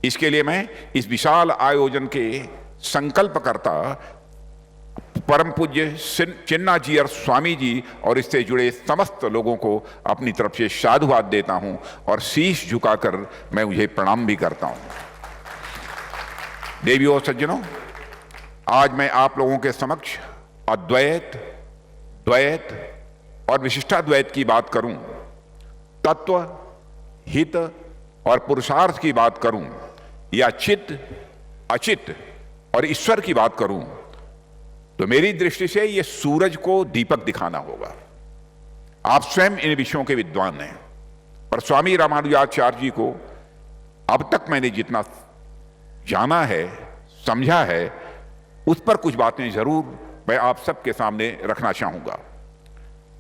इसके लिए मैं इस विशाल आयोजन के संकल्पकर्ता परम पूज्य चिन्नाजीयर स्वामी जी और इससे जुड़े समस्त लोगों को अपनी तरफ से साधुवाद देता हूं और शीश झुकाकर मैं उन्हें प्रणाम भी करता हूं। देवियों और सज्जनों, आज मैं आप लोगों के समक्ष अद्वैत, द्वैत और विशिष्टाद्वैत की बात करूं, तत्व, हित और पुरुषार्थ की बात करूं, या चित्त, अचित्त और ईश्वर की बात करूं, तो मेरी दृष्टि से यह सूरज को दीपक दिखाना होगा। आप स्वयं इन विषयों के विद्वान हैं, पर स्वामी रामानुजाचार्य जी को अब तक मैंने जितना जाना है, समझा है, उस पर कुछ बातें जरूर मैं आप सबके सामने रखना चाहूंगा।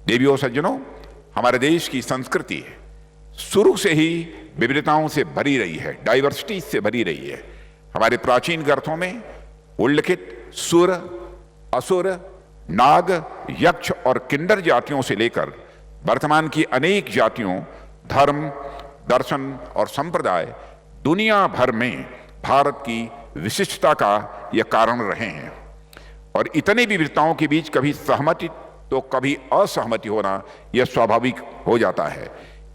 देवियों सज्जनों, हमारे देश की संस्कृति शुरू से ही विविधताओं से भरी रही है, डाइवर्सिटी से भरी रही है। हमारे प्राचीन ग्रंथों में उल्लिखित सुर, असुर, नाग, यक्ष और किन्नर जातियों से लेकर वर्तमान की अनेक जातियों, धर्म, दर्शन और संप्रदाय दुनिया भर में भारत की विशिष्टता का यह कारण रहे हैं। और इतनी विविधताओं के बीच कभी सहमति तो कभी असहमति होना यह स्वाभाविक हो जाता है।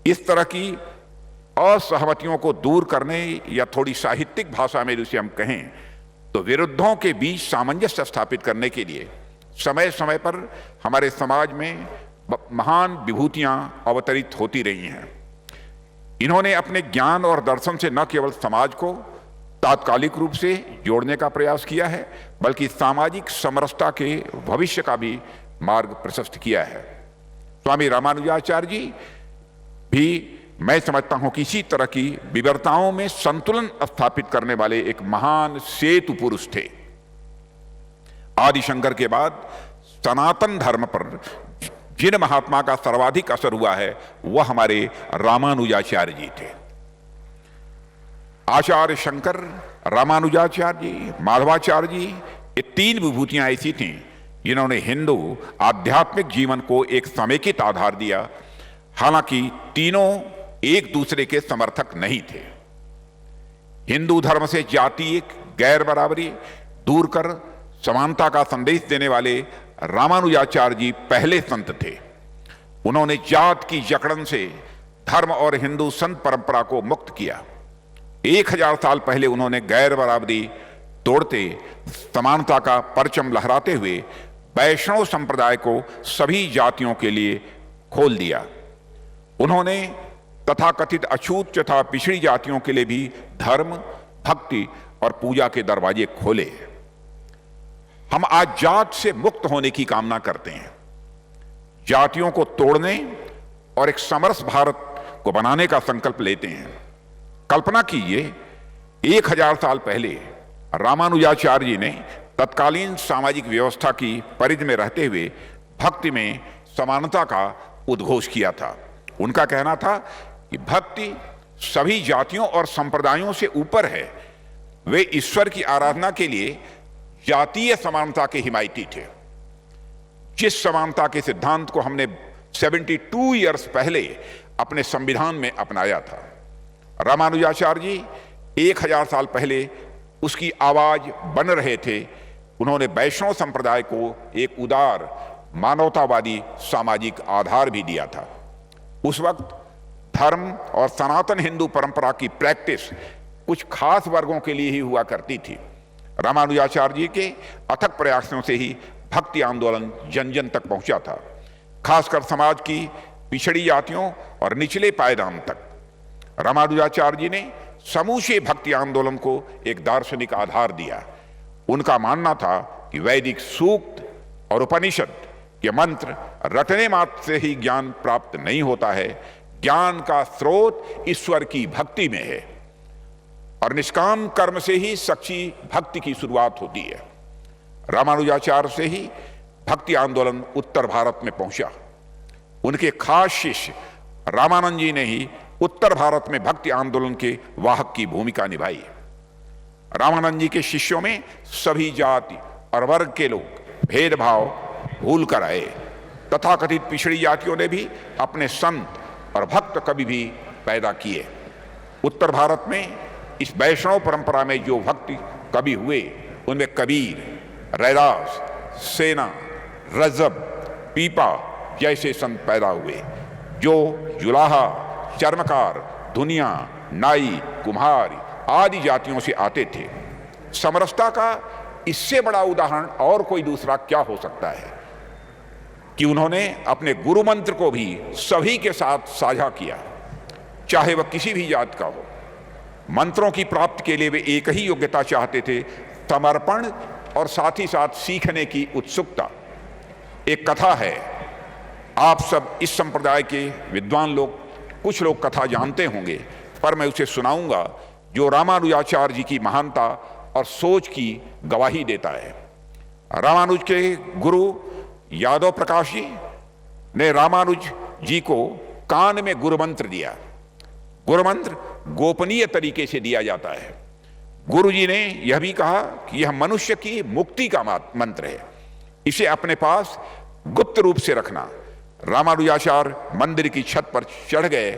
इस तरह की असहमतियों को दूर करने, या थोड़ी साहित्यिक भाषा में जिसे हम कहें तो विरुद्धों के बीच सामंजस्य स्थापित करने के लिए समय समय पर हमारे समाज में महान विभूतियां अवतरित होती रही हैं। इन्होंने अपने ज्ञान और दर्शन से न केवल समाज को तात्कालिक रूप से जोड़ने का प्रयास किया है, बल्कि सामाजिक समरसता के भविष्य का भी मार्ग प्रशस्त किया है। स्वामी रामानुजाचार्य जी भी, मैं समझता हूं कि इसी तरह की विविधताओं में संतुलन स्थापित करने वाले एक महान सेतु पुरुष थे। आदिशंकर के बाद सनातन धर्म पर जिन महात्मा का सर्वाधिक असर हुआ है वह हमारे रामानुजाचार्य जी थे। आचार्य शंकर, रामानुजाचार्य जी, माधवाचार्य जी, ये तीन विभूतियां ऐसी थीं जिन्होंने हिंदू आध्यात्मिक जीवन को एक समेकित आधार दिया। हालांकि तीनों एक दूसरे के समर्थक नहीं थे। हिंदू धर्म से जातीय गैर बराबरी दूर कर समानता का संदेश देने वाले रामानुजाचार्य जी पहले संत थे। उन्होंने जात की जकड़न से धर्म और हिंदू संत परंपरा को मुक्त किया। 1000 साल पहले उन्होंने गैर बराबरी तोड़ते समानता का परचम लहराते हुए वैष्णव संप्रदाय को सभी जातियों के लिए खोल दिया। उन्होंने तथाकथित अछूत तथा पिछड़ी जातियों के लिए भी धर्म, भक्ति और पूजा के दरवाजे खोले। हम आज जात से मुक्त होने की कामना करते हैं, जातियों को तोड़ने और एक समरस भारत को बनाने का संकल्प लेते हैं। कल्पना कीजिए, 1000 साल पहले रामानुजाचार्य जी ने तत्कालीन सामाजिक व्यवस्था की परिधि में रहते हुए भक्ति में समानता का उद्घोष किया था। उनका कहना था कि भक्ति सभी जातियों और संप्रदायों से ऊपर है। वे ईश्वर की आराधना के लिए जातीय समानता के हिमायती थे। जिस समानता के सिद्धांत को हमने 72 ईयर्स पहले अपने संविधान में अपनाया था, रामानुजाचार्य जी 1000 साल पहले उसकी आवाज बन रहे थे। उन्होंने वैष्णव संप्रदाय को एक उदार मानवतावादी सामाजिक आधार भी दिया था। उस वक्त धर्म और सनातन हिंदू परंपरा की प्रैक्टिस कुछ खास वर्गों के लिए ही हुआ करती थी। रामानुजाचार्य जी के अथक प्रयासों से ही भक्ति आंदोलन जन जन तक पहुंचा था, खासकर समाज की पिछड़ी जातियों और निचले पायदान तक। रामानुजाचार्य जी ने समूचे भक्ति आंदोलन को एक दार्शनिक आधार दिया। उनका मानना था कि वैदिक सूक्त और उपनिषद के मंत्र रटने मात्र से ही ज्ञान प्राप्त नहीं होता है। ज्ञान का स्रोत ईश्वर की भक्ति में है और निष्काम कर्म से ही सच्ची भक्ति की शुरुआत होती है। रामानुजाचार्य से ही भक्ति आंदोलन उत्तर भारत में पहुंचा। उनके खास शिष्य रामानंद जी ने ही उत्तर भारत में भक्ति आंदोलन के वाहक की भूमिका निभाई। रामानंद जी के शिष्यों में सभी जाति और वर्ग के लोग भेदभाव भूल कर आए। तथाकथित पिछड़ी जातियों ने भी अपने संत और भक्त कभी भी पैदा किए। उत्तर भारत में इस वैष्णव परंपरा में जो भक्ति कवि हुए उनमें कबीर, रैदास, सेना, रजब, पीपा जैसे संत पैदा हुए जो जुलाहा, चर्मकार, दुनिया, नाई, कुम्हार आदि जातियों से आते थे। समरसता का इससे बड़ा उदाहरण और कोई दूसरा क्या हो सकता है कि उन्होंने अपने गुरु मंत्र को भी सभी के साथ साझा किया, चाहे वह किसी भी जात का हो। मंत्रों की प्राप्ति के लिए वे एक ही योग्यता चाहते थे, समर्पण और साथ ही साथ सीखने की उत्सुकता। एक कथा है, आप सब इस संप्रदाय के विद्वान लोग, कुछ लोग कथा जानते होंगे, पर मैं उसे सुनाऊंगा, जो रामानुजाचार्य जी की महानता और सोच की गवाही देता है। रामानुज के गुरु यादव प्रकाश जी ने रामानुज जी को कान में गुरु मंत्र दिया। गुरु मंत्र गोपनीय तरीके से दिया जाता है। गुरु जी ने यह भी कहा कि यह मनुष्य की मुक्ति का मंत्र है, इसे अपने पास गुप्त रूप से रखना। रामानुजाचार्य मंदिर की छत पर चढ़ गए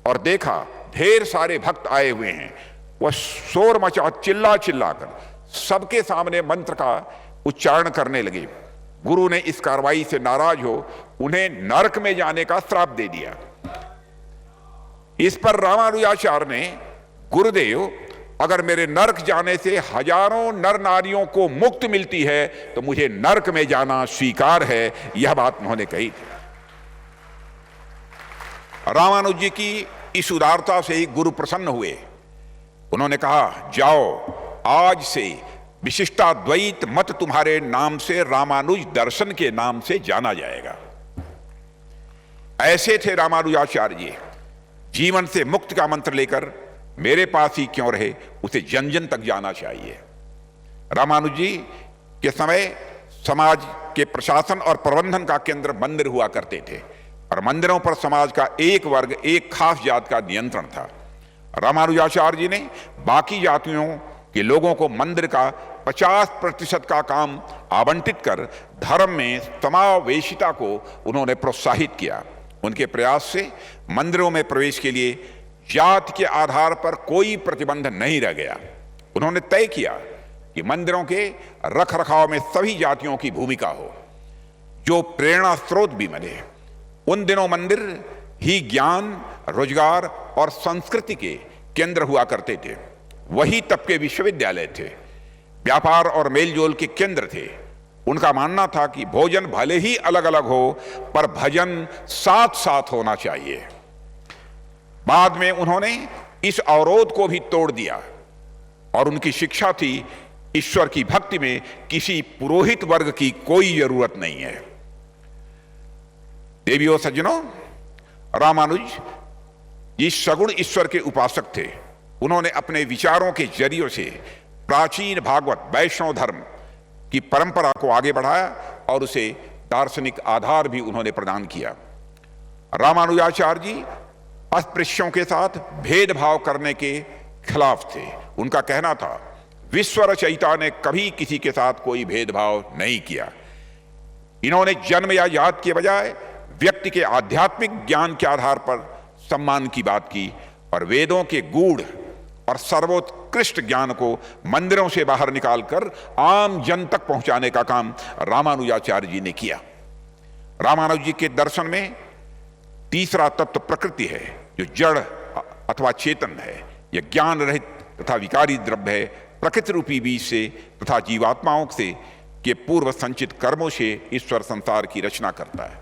और देखा ढेर सारे भक्त आए हुए हैं। वह शोर मचा, चिल्ला चिल्लाकर सबके सामने मंत्र का उच्चारण करने लगे। गुरु ने इस कार्रवाई से नाराज हो उन्हें नरक में जाने का श्राप दे दिया। इस पर रामानुजाचार्य ने, गुरुदेव, अगर मेरे नरक जाने से हजारों नर नारियों को मुक्ति मिलती है तो मुझे नरक में जाना स्वीकार है, यह बात उन्होंने कही थी। रामानुज जी की इस उदारता से ही गुरु प्रसन्न हुए। उन्होंने कहा, जाओ, आज से विशिष्टाद्वैत मत तुम्हारे नाम से रामानुज दर्शन के नाम से जाना जाएगा। ऐसे थे रामानुजाचार्य जी। जीवन से मुक्ति का मंत्र लेकर मेरे पास ही क्यों रहे, उसे जन जन तक जाना चाहिए। रामानुज जी के समय समाज के प्रशासन और प्रबंधन का केंद्र मंदिर हुआ करते थे और मंदिरों पर समाज का एक वर्ग, एक खास जात का नियंत्रण था। रामानुजाचार्य जी ने बाकी जातियों के लोगों को मंदिर का 50% का काम आवंटित कर धर्म में समावेशिता को उन्होंने प्रोत्साहित किया। उनके प्रयास से मंदिरों में प्रवेश के लिए जाति के आधार पर कोई प्रतिबंध नहीं रह गया। उन्होंने तय किया कि मंदिरों के रख रखाव में सभी जातियों की भूमिका हो, जो प्रेरणा स्रोत भी बने। उन दिनों मंदिर ही ज्ञान, रोजगार और संस्कृति के केंद्र हुआ करते थे। वही तब के विश्वविद्यालय थे, व्यापार और मेलजोल के केंद्र थे। उनका मानना था कि भोजन भले ही अलग अलग हो पर भजन साथ साथ होना चाहिए। बाद में उन्होंने इस अवरोध को भी तोड़ दिया और उनकी शिक्षा थी, ईश्वर की भक्ति में किसी पुरोहित वर्ग की कोई जरूरत नहीं है। देवियों सज्जनों, रामानुज ये सगुण ईश्वर के उपासक थे। उन्होंने अपने विचारों के जरिए से प्राचीन भागवत वैष्णव धर्म की परंपरा को आगे बढ़ाया और उसे दार्शनिक आधार भी उन्होंने प्रदान किया। रामानुजाचार्य जी अस्पृश्यों के साथ भेदभाव करने के खिलाफ थे। उनका कहना था, विश्व रचयिता ने कभी किसी के साथ कोई भेदभाव नहीं किया। इन्होंने जन्म या जात के बजाय व्यक्ति के आध्यात्मिक ज्ञान के आधार पर सम्मान की बात की और वेदों के गूढ़ और सर्वोत्कृष्ट ज्ञान को मंदिरों से बाहर निकालकर आम जन तक पहुंचाने का काम रामानुजाचार्य जी ने किया। रामानुज जी के दर्शन में तीसरा तत्व प्रकृति है, जो जड़ अथवा चेतन है। यह ज्ञान रहित तथा विकारी द्रव्य है। प्रकृति रूपी बीज से तथा जीवात्माओं से के पूर्व संचित कर्मों से ईश्वर संसार की रचना करता है।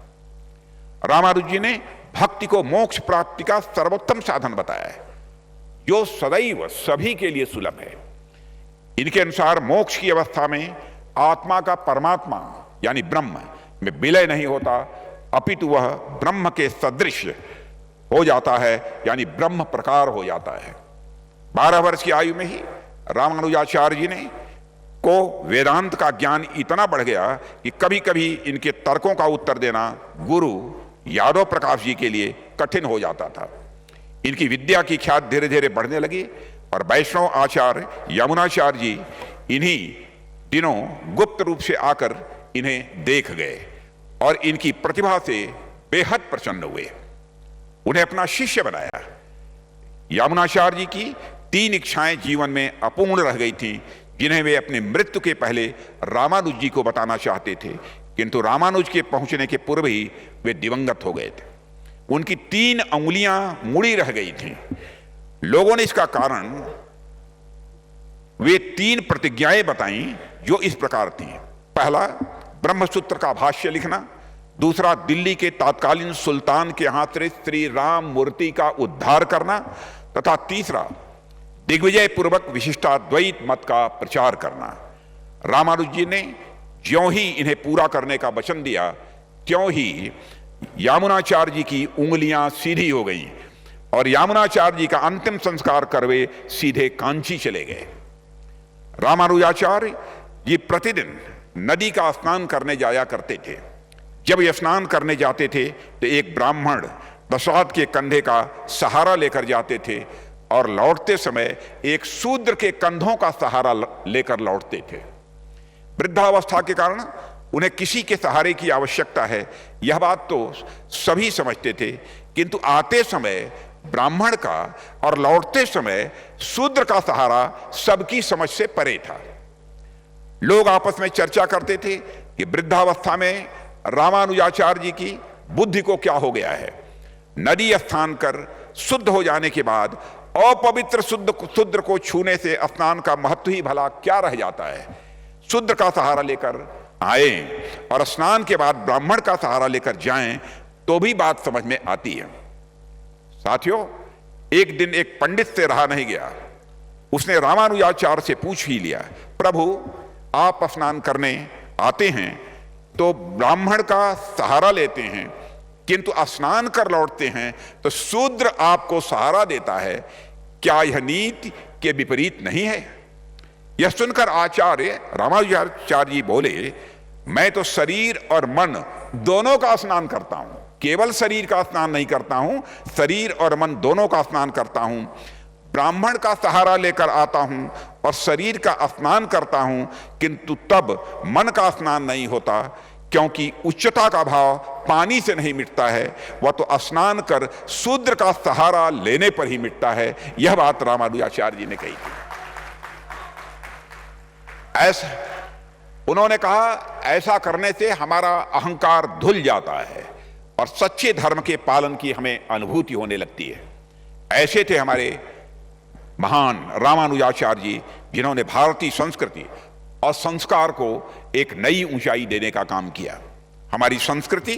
रामानुज जी ने भक्ति को मोक्ष प्राप्ति का सर्वोत्तम साधन बताया है, जो सदैव सभी के लिए सुलभ है। इनके अनुसार मोक्ष की अवस्था में आत्मा का परमात्मा यानी ब्रह्म में विलय नहीं होता, अपितु वह ब्रह्म के सदृश हो जाता है, यानी ब्रह्म प्रकार हो जाता है। 12 वर्ष की आयु में ही रामानुजाचार्य जी ने को वेदांत का ज्ञान इतना बढ़ गया कि कभी कभी इनके तर्कों का उत्तर देना गुरु यादव प्रकाश जी के लिए कठिन हो जाता था। इनकी विद्या की ख्याति धीरे धीरे बढ़ने लगी और वैष्णव आचार्य यमुनाचार्य जी इन्हीं दिनों गुप्त रूप से आकर इन्हें देख गए और इनकी प्रतिभा से बेहद प्रसन्न हुए। उन्हें अपना शिष्य बनाया। यमुनाचार्य जी की 3 इच्छाएं जीवन में अपूर्ण रह गई थीं, जिन्हें वे अपने मृत्यु के पहले रामानुज जी को बताना चाहते थे, किंतु रामानुज के पहुंचने के पूर्व ही वे दिवंगत हो गए थे। उनकी 3 अंगुलियां मुड़ी रह गई थीं। लोगों ने इसका कारण वे 3 प्रतिज्ञाएं बताईं जो इस प्रकार थीं। पहला, ब्रह्मसूत्र का भाष्य लिखना। दूसरा, दिल्ली के तत्कालीन सुल्तान के हाथ से श्री राम मूर्ति का उद्धार करना। तथा तीसरा, दिग्विजय पूर्वक विशिष्टाद्वैत मत का प्रचार करना। रामानुज जी ने ज्यों ही इन्हें पूरा करने का वचन दिया, त्यों ही यामुनाचार्य जी की उंगलियां सीधी हो गईं और यामुनाचार्य जी का अंतिम संस्कार कर वे सीधे कांची चले गए। रामानुजाचार्य जी प्रतिदिन नदी का स्नान करने जाया करते थे। जब ये स्नान करने जाते थे तो एक ब्राह्मण प्रसाद के कंधे का सहारा लेकर जाते थे और लौटते समय एक शूद्र के कंधों का सहारा लेकर लौटते थे। वृद्धावस्था के कारण उन्हें किसी के सहारे की आवश्यकता है, यह बात तो सभी समझते थे, किंतु आते समय ब्राह्मण का और लौटते समय शूद्र का सहारा सबकी समझ से परे था। लोग आपस में चर्चा करते थे कि वृद्धावस्था में रामानुजाचार्य जी की बुद्धि को क्या हो गया है। नदी स्नान कर शुद्ध हो जाने के बाद अपवित्र शूद्र को छूने से स्नान का महत्व ही भला क्या रह जाता है। शूद्र का सहारा लेकर आए और स्नान के बाद ब्राह्मण का सहारा लेकर जाएं तो भी बात समझ में आती है। साथियों, एक दिन एक पंडित से रहा नहीं गया। उसने रामानुजाचार्य से पूछ ही लिया, प्रभु आप स्नान करने आते हैं तो ब्राह्मण का सहारा लेते हैं, किंतु स्नान कर लौटते हैं तो शूद्र आपको सहारा देता है, क्या यह नीति के विपरीत नहीं है? यह सुनकर आचार्य रामानुजाचार्य जी बोले, मैं तो शरीर और मन दोनों का स्नान करता हूं, केवल शरीर का स्नान नहीं करता हूं, शरीर और मन दोनों का स्नान करता हूं। ब्राह्मण का सहारा लेकर आता हूं और शरीर का स्नान करता हूं, किंतु तब मन का स्नान नहीं होता, क्योंकि उच्चता का भाव पानी से नहीं मिटता है, वह तो स्नान कर शूद्र का सहारा लेने पर ही मिटता है। यह बात रामानुजाचार्य जी ने कही थी। ऐसा उन्होंने कहा, ऐसा करने से हमारा अहंकार धुल जाता है और सच्चे धर्म के पालन की हमें अनुभूति होने लगती है। ऐसे थे हमारे महान रामानुजाचार्य जी, जिन्होंने भारतीय संस्कृति और संस्कार को एक नई ऊंचाई देने का काम किया। हमारी संस्कृति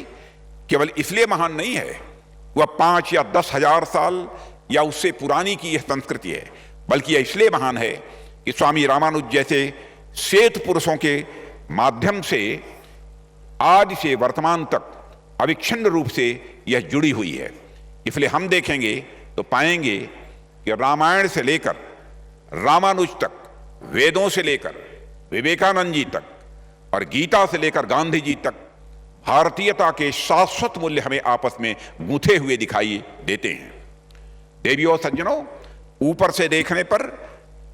केवल इसलिए महान नहीं है, वह 5 या 10 हजार साल या उससे पुरानी की यह संस्कृति है, बल्कि यह इसलिए महान है कि स्वामी रामानुज जैसे श्वेत पुरुषों के माध्यम से आज से वर्तमान तक अविच्छिन्न रूप से यह जुड़ी हुई है। इसलिए हम देखेंगे तो पाएंगे कि रामायण से लेकर रामानुज तक, वेदों से लेकर विवेकानंद जी तक और गीता से लेकर गांधी जी तक भारतीयता के शाश्वत मूल्य हमें आपस में गूंथे हुए दिखाई देते हैं। देवियों सज्जनों, ऊपर से देखने पर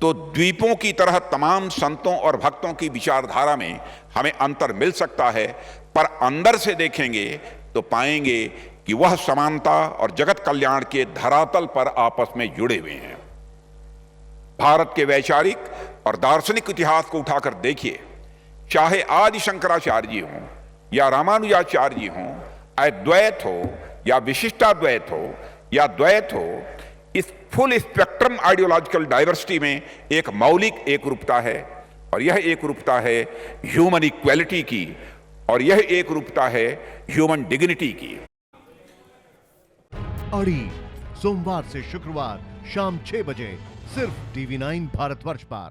तो द्वीपों की तरह तमाम संतों और भक्तों की विचारधारा में हमें अंतर मिल सकता है, पर अंदर से देखेंगे तो पाएंगे कि वह समानता और जगत कल्याण के धरातल पर आपस में जुड़े हुए हैं। भारत के वैचारिक और दार्शनिक इतिहास को उठाकर देखिए, चाहे आदि शंकराचार्य जी हों या रामानुजाचार्य जी हों, अद्वैत हो या विशिष्टाद्वैत हो या द्वैत हो, इस फुल स्पेक्ट्रम आइडियोलॉजिकल डाइवर्सिटी में एक मौलिक एकरूपता है, और यह एकरूपता है ह्यूमन इक्वालिटी की, और यह एकरूपता है ह्यूमन डिग्निटी की। अड़ी सोमवार से शुक्रवार शाम 6 बजे सिर्फ TV9 भारतवर्ष पर।